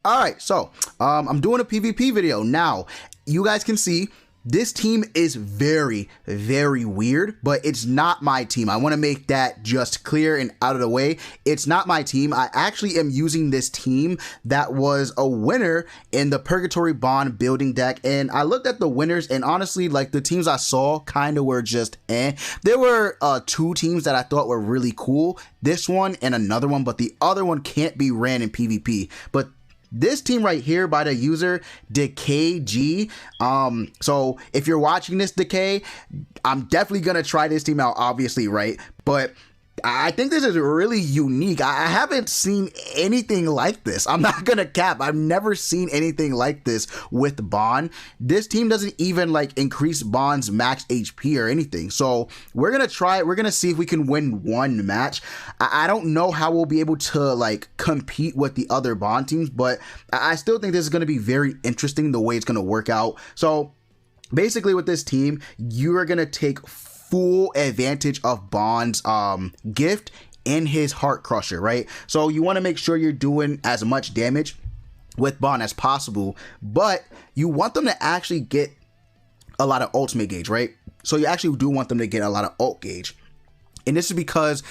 All right, so I'm doing a PvP video now. You guys can see this team is very, very weird, but it's not my team. I want to make that just clear and out of the way. It's not my team. I actually am using this team that was a winner in the Purgatory Bond building deck, and I looked at the winners, and honestly, like, the teams I saw kind of were just eh. There were two teams that I thought were really cool. This one and another one, but the other one can't be ran in PvP. But this team right here by the user Decay G. So if you're watching this, Decay, I'm definitely gonna try this team out, obviously, right? But I think this is really unique. I haven't seen anything like this. I'm not gonna cap. I've never seen anything like this with Bond. This team doesn't even like increase Bond's max HP or anything. So we're gonna try it. We're gonna see if we can win one match. I don't know how we'll be able to like compete with the other Bond teams, but I still think this is gonna be very interesting the way it's gonna work out. So basically with this team, you are gonna take full advantage of Bond's gift and his Heart Crusher, right? So you want to make sure you're doing as much damage with Bond as possible, but you want them to actually get a lot of ultimate gauge, right? So you actually do want them to get a lot of ult gauge, and this is because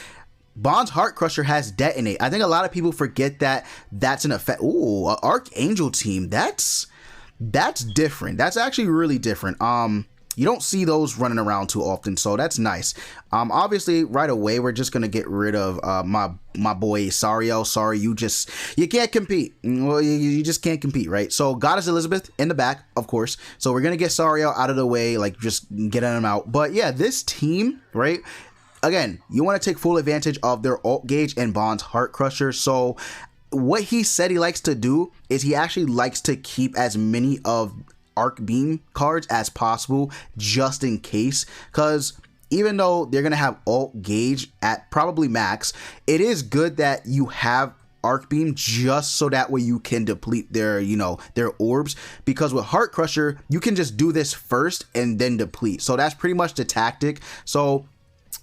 Bond's Heart Crusher has detonate. I think a lot of people forget that that's an effect. Ooh, an Archangel team. That's different. That's actually really different. You don't see those running around too often, so that's nice. Obviously, right away, we're just gonna get rid of my boy Sariel. Sorry, you can't compete. Well, you just can't compete, right? So Goddess Elizabeth in the back, of course. So we're gonna get Sariel out of the way, like just getting him out. But yeah, this team, right? Again, you want to take full advantage of their ult gauge and Bond's Heart Crusher. So what he said he likes to do is he actually likes to keep as many of Arc Beam cards as possible just in case, because even though they're gonna have ult gauge at probably max, it is good that you have Arc Beam just so that way you can deplete their their orbs, because with Heart Crusher you can just do this first and then deplete. So that's pretty much the tactic. So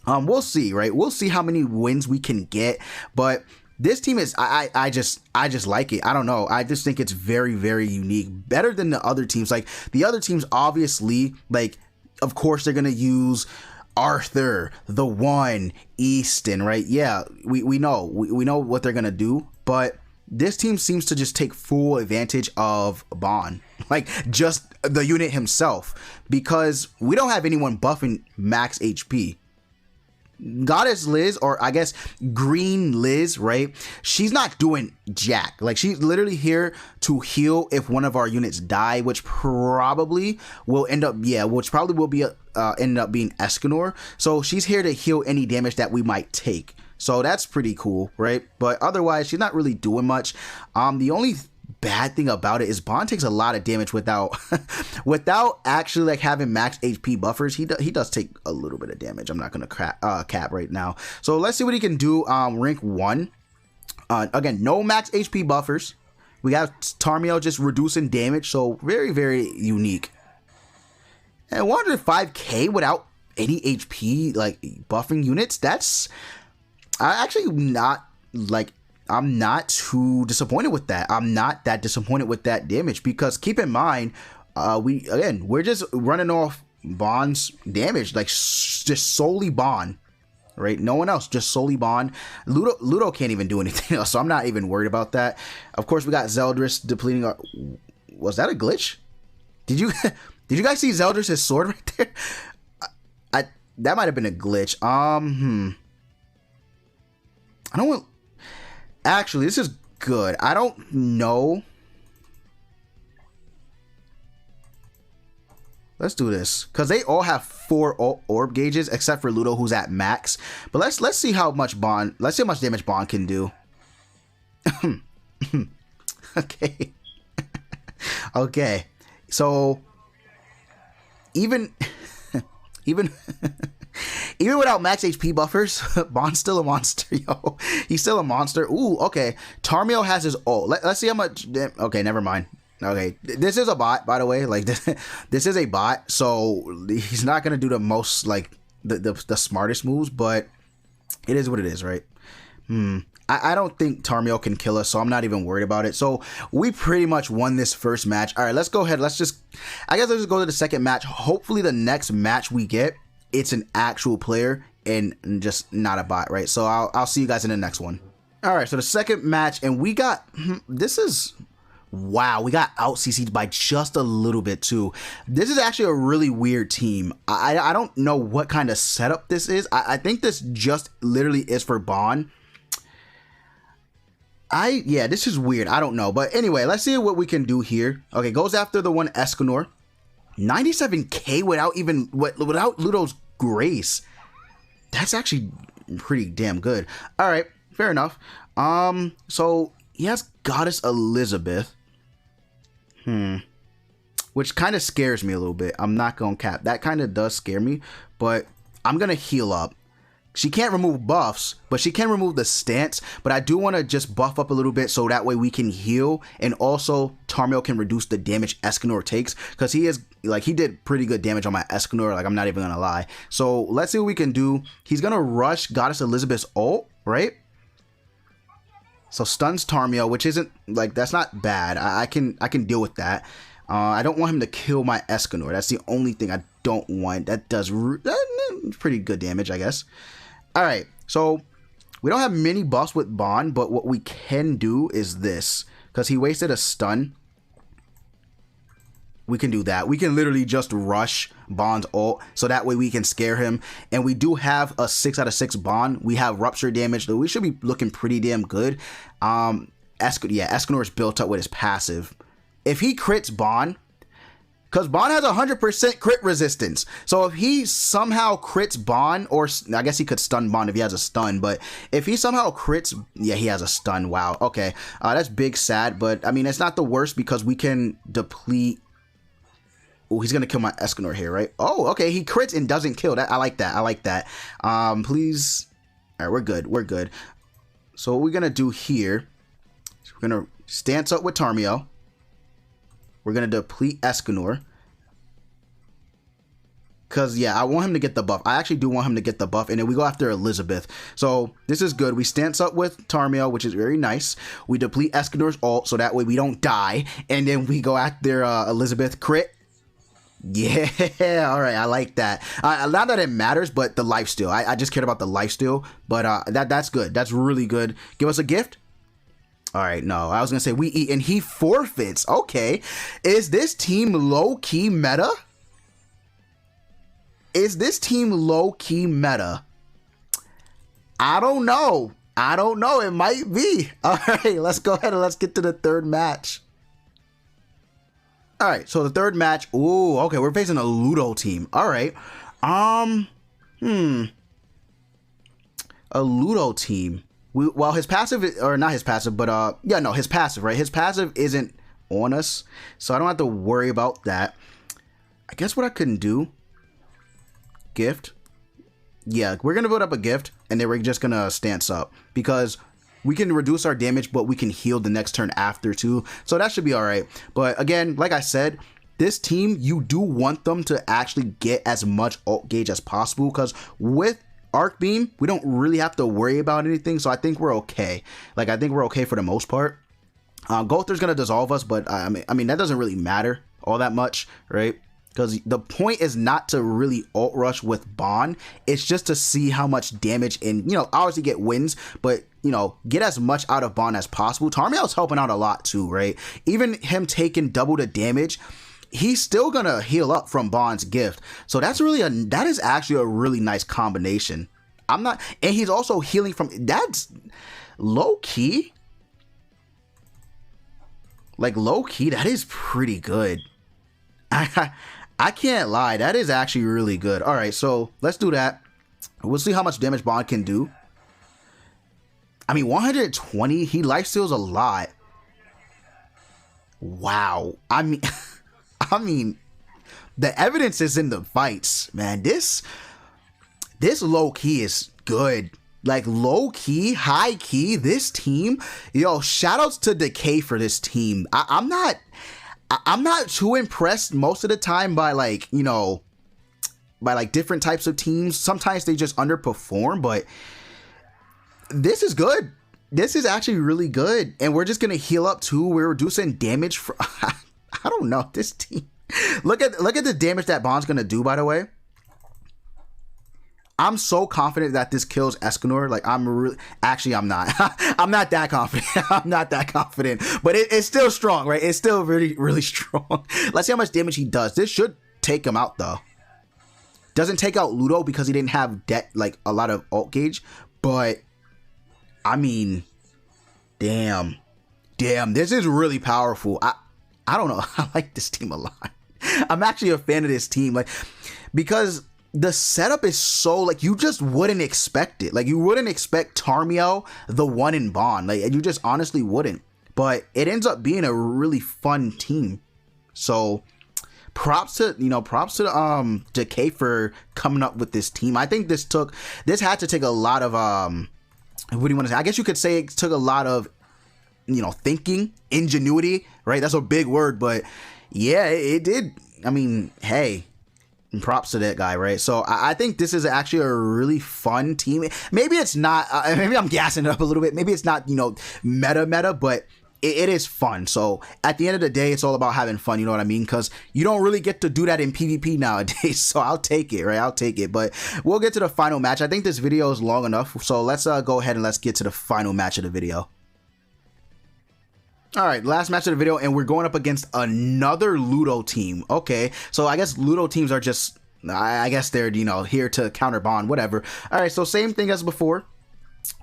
we'll see, right? We'll see how many wins we can get, but this team is, I just like it. I don't know. I just think it's very, very unique. Better than the other teams. Like, the other teams, obviously, like, of course, they're going to use Arthur, the One, Easton, right? Yeah, we know. We know what they're going to do. But this team seems to just take full advantage of Bond. Like, just the unit himself. Because we don't have anyone buffing max HP. Goddess Liz, or I guess Green Liz, right? She's not doing jack. Like, she's literally here to heal if one of our units die, which probably will end up, end up being Escanor. So she's here to heal any damage that we might take. So that's pretty cool, right? But otherwise, she's not really doing much. The only bad thing about it is Bond takes a lot of damage without actually like having max HP buffers. He does take a little bit of damage. I'm not gonna cap right now. So let's see what he can do. Rank 1. Again, no max HP buffers. We got Tarmiel just reducing damage, so very, very unique. And 105k without any HP like buffing units. That's actually not like. I'm not too disappointed with that. I'm not that disappointed with that damage, because keep in mind, we're just running off Bond's damage, like just solely Bond, right? No one else, just solely Bond. Ludo can't even do anything else, so I'm not even worried about that. Of course, we got Zeldris depleting our. Was that a glitch? Did you guys see Zeldris' sword right there? That might have been a glitch. I don't want. Actually, this is good. I don't know. Let's do this, because they all have 4 orb gauges except for Ludo, who's at max. But let's see how much Bond. Let's see how much damage Bond can do. Okay. Okay. So even even without max HP buffers, Bond's still a monster, yo. He's still a monster. Ooh, okay. Tarmiel has his ult. Let's see how much. Okay, never mind. Okay, this is a bot, by the way. Like, this is a bot, so he's not gonna do the most, like, the smartest moves, but it is what it is, right? I don't think Tarmiel can kill us, so I'm not even worried about it. So we pretty much won this first match. All right, let's go ahead. I guess let's just go to the second match. Hopefully the next match we get, it's an actual player and just not a bot, right? So I'll see you guys in the next one. All right, so the second match, and we got, wow, we out CC'd by just a little bit too. This is actually a really weird team. I don't know what kind of setup this is. I think this just literally is for Bond. Yeah, this is weird. I don't know. But anyway, let's see what we can do here. Okay, goes after the one Escanor. 97k without Ludo's Grace. That's actually pretty damn good. All right, fair enough. So he has Goddess Elizabeth. Which kind of scares me a little bit. I'm not gonna cap. That kind of does scare me, but I'm gonna heal up. She can't remove buffs, but she can remove the stance. But I do want to just buff up a little bit so that way we can heal. And also, Tarmiel can reduce the damage Escanor takes. Because he did pretty good damage on my Escanor. Like, I'm not even going to lie. So, let's see what we can do. He's going to rush Goddess Elizabeth's ult, right? So, stuns Tarmiel, which isn't, like, that's not bad. I can deal with that. I don't want him to kill my Escanor. That's the only thing I don't want. That does pretty good damage, I guess. All right, so we don't have many buffs with Bond, but what we can do is this. Because he wasted a stun. We can do that. We can literally just rush Bond's ult, so that way we can scare him. And we do have a 6 out of 6 Bond. We have rupture damage, though we should be looking pretty damn good. Escanor is built up with his passive. If he crits Bond, because Bond has 100% crit resistance. So if he somehow crits Bond, or I guess he could stun Bond if he has a stun, but if he somehow crits, yeah, he has a stun. Wow. Okay. That's big sad, but I mean, it's not the worst because we can deplete. Oh, he's going to kill my Escanor here, right? Oh, okay. He crits and doesn't kill. That I like that. I like that. Please. All right, we're good. We're good. So what we're going to do here, we're going to stance up with Tarmiel. We're going to deplete Escanor. Because, yeah, I want him to get the buff. I actually do want him to get the buff. And then we go after Elizabeth. So, this is good. We stance up with Tarmiel, which is very nice. We deplete Escanor's ult, so that way we don't die. And then we go after Elizabeth crit. Yeah, all right. I like that. Not that it matters, but the lifesteal. I just cared about the lifesteal. But that's good. That's really good. Give us a gift. All right, no, I was going to say we eat and he forfeits. Okay. Is this team low-key meta? Is this team low-key meta? I don't know. I don't know. It might be. All right, let's go ahead and let's get to the third match. All right, so the third match. Ooh, okay, we're facing a Ludo team. All right. A Ludo team. Well, his passive, or not his passive, but yeah, no, his passive, right? His passive isn't on us, so I don't have to worry about that. I guess what I couldn't do, gift. Yeah, we're gonna build up a gift, and then we're just gonna stance up because we can reduce our damage, but we can heal the next turn after too. So that should be all right. But again, like I said, this team, you do want them to actually get as much ult gauge as possible because with Arc Beam, we don't really have to worry about anything, so I think we're okay. Like, I think we're okay for the most part. Gother's gonna dissolve us, but I mean that doesn't really matter all that much, right? Because the point is not to really ult rush with Bond. It's just to see how much damage and, you know, obviously get wins, but, you know, get as much out of Bond as possible. Tarmiel's helping out a lot too, right? Even him taking double the damage, he's still gonna heal up from Bond's gift. So that is actually a really nice combination. And he's also healing from, that's low key. Like low key, that is pretty good. I can't lie, that is actually really good. All right, so let's do that. We'll see how much damage Bond can do. I mean, 120, he lifesteals a lot. Wow. I mean, the evidence is in the fights, man. This low key is good. Like low key, high key, this team, yo, shout outs to Decay for this team. I'm not too impressed most of the time by like, you know, by like different types of teams. Sometimes they just underperform, but this is good. this is actually really good. And we're just going to heal up too. We're reducing damage for, I don't know, this team. Look at the damage that Bond's going to do, by the way. I'm so confident that this kills Escanor. Like, I'm really, actually, I'm not. I'm not that confident. I'm not that confident. But it's still strong, right? It's still really, really strong. Let's see how much damage he does. This should take him out, though. Doesn't take out Ludo because he didn't have like a lot of ult gauge. But, I mean, damn. Damn, this is really powerful. I don't know. I like this team a lot. I'm actually a fan of this team. Like, because the setup is so, like, you just wouldn't expect it. Like, you wouldn't expect Tarmiel the one in Bond. Like, you just honestly wouldn't. But it ends up being a really fun team. So props to Decay for coming up with this team. I think this had to take a lot of what do you want to say? I guess you could say it took a lot of, thinking, ingenuity, right? That's a big word, but yeah, it did. I mean, hey, props to that guy, right? So I think this is actually a really fun team. Maybe it's not, maybe I'm gassing it up a little bit. Maybe it's not, meta, but it is fun. So at the end of the day, it's all about having fun. You know what I mean? Because you don't really get to do that in PvP nowadays. So I'll take it, right? I'll take it. But we'll get to the final match. I think this video is long enough. So let's go ahead and let's get to the final match of the video. All right, last match of the video, and we're going up against another Ludo team. Okay, so I guess Ludo teams are just, I guess they're, here to counter Bond, whatever. All right, so same thing as before.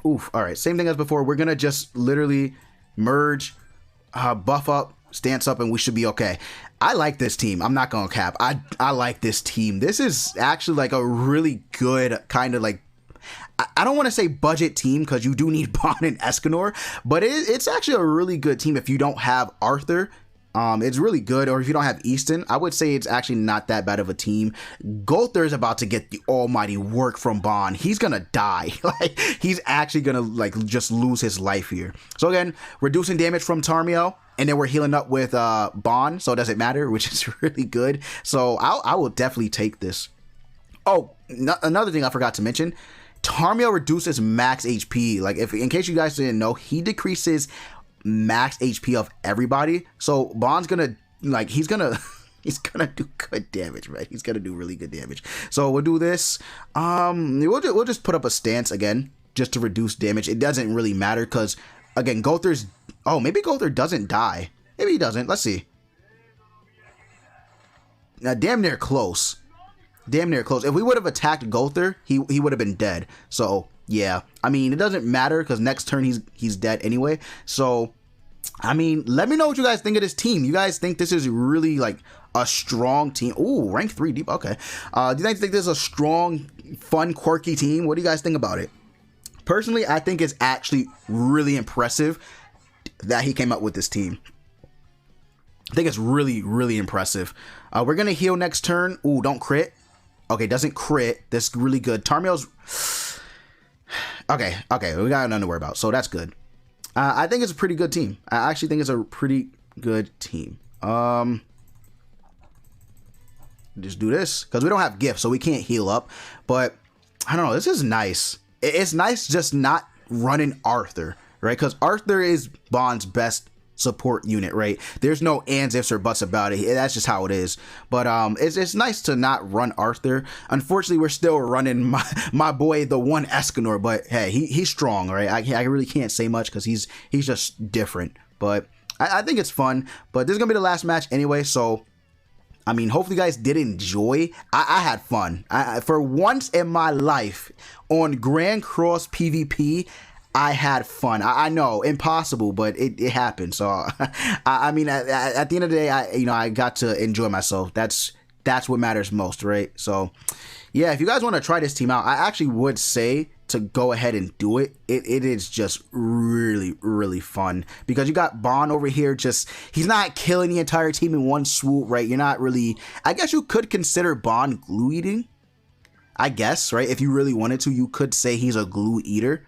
Oof, all right, same thing as before. We're going to just literally merge, buff up, stance up, and we should be okay. I like this team. I'm not going to cap. I like this team. This is actually like a really good kind of like, I don't want to say budget team because you do need Bond and Escanor, but it's actually a really good team if you don't have Arthur. It's really good, or if you don't have Easton, I would say it's actually not that bad of a team. Gulther is about to get the almighty work from Bond. He's gonna die. Like, he's actually gonna like just lose his life here. So again, reducing damage from Tarmiel, and then we're healing up with Bond, so it doesn't matter, which is really good. So I will definitely take this. Oh, another thing I forgot to mention. Tarmiel reduces max HP. Like, if in case you guys didn't know, he decreases max HP of everybody. So Bond's gonna, like, he's gonna do good damage, right? He's gonna do really good damage. So we'll do this. We'll just put up a stance again, just to reduce damage. It doesn't really matter because, again, Gulther's. Oh, maybe Gulther doesn't die. Maybe he doesn't. Let's see. Now, damn near close. Damn near close. If we would have attacked Gulther, he would have been dead. So yeah, I mean, it doesn't matter because next turn he's dead anyway. So I mean, let me know what you guys think of this team. You guys think this is really like a strong team? Ooh, rank 3 deep. Okay. Do you guys think this is a strong, fun, quirky team? What do you guys think about it? Personally, I think it's actually really impressive that he came up with this team. I think it's really, really impressive. We're gonna heal next turn. Ooh, don't crit. Okay, doesn't crit. That's really good. Tarmiel's... Okay, we got nothing to worry about. So that's good. I think it's a pretty good team. I actually think it's a pretty good team. Just do this. Because we don't have gifts, so we can't heal up. But, I don't know. This is nice. It's nice just not running Arthur, right? Because Arthur is Bond's best support unit, right? There's no ands, ifs, or buts about it. That's just how it is. But it's nice to not run Arthur. Unfortunately, we're still running my boy, the one Escanor. But hey, he's strong, right? I really can't say much because he's just different. But I think it's fun. But this is gonna be the last match anyway. So I mean, hopefully you guys did enjoy. I had fun. For once in my life on Grand Cross PvP, I had fun. I know, impossible, but it happened. So, I mean, at the end of the day, I got to enjoy myself. That's what matters most, right? So, yeah, if you guys want to try this team out, I actually would say to go ahead and do it. It is just really, really fun because you got Bond over here. He's not killing the entire team in one swoop, right? You're not really. I guess you could consider Bond glue eating. I guess, right? If you really wanted to, you could say he's a glue eater.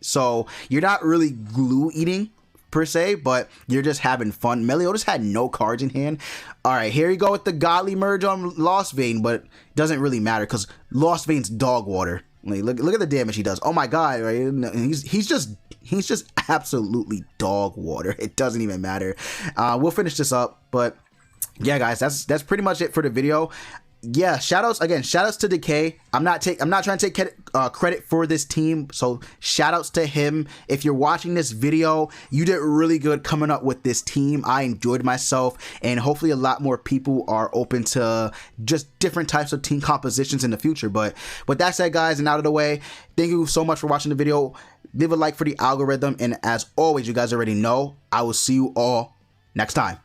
So you're not really glue eating per se, but you're just having fun. Meliodas had no cards in hand. All right, here you go with the godly merge on Lost Vein, but it doesn't really matter because Lost Vein's dog water. Like, look at the damage he does. Oh my god, right? He's he's just absolutely dog water. It doesn't even matter. We'll finish this up, but yeah, guys, that's pretty much it for the video. Yeah, shoutouts to Decay. I'm not trying to take credit for this team, so shoutouts to him. If you're watching this video, you did really good coming up with this team. I enjoyed myself, and hopefully a lot more people are open to just different types of team compositions in the future. But with that said, guys, and out of the way, thank you so much for watching the video. Leave a like for the algorithm, and as always, you guys already know, I will see you all next time.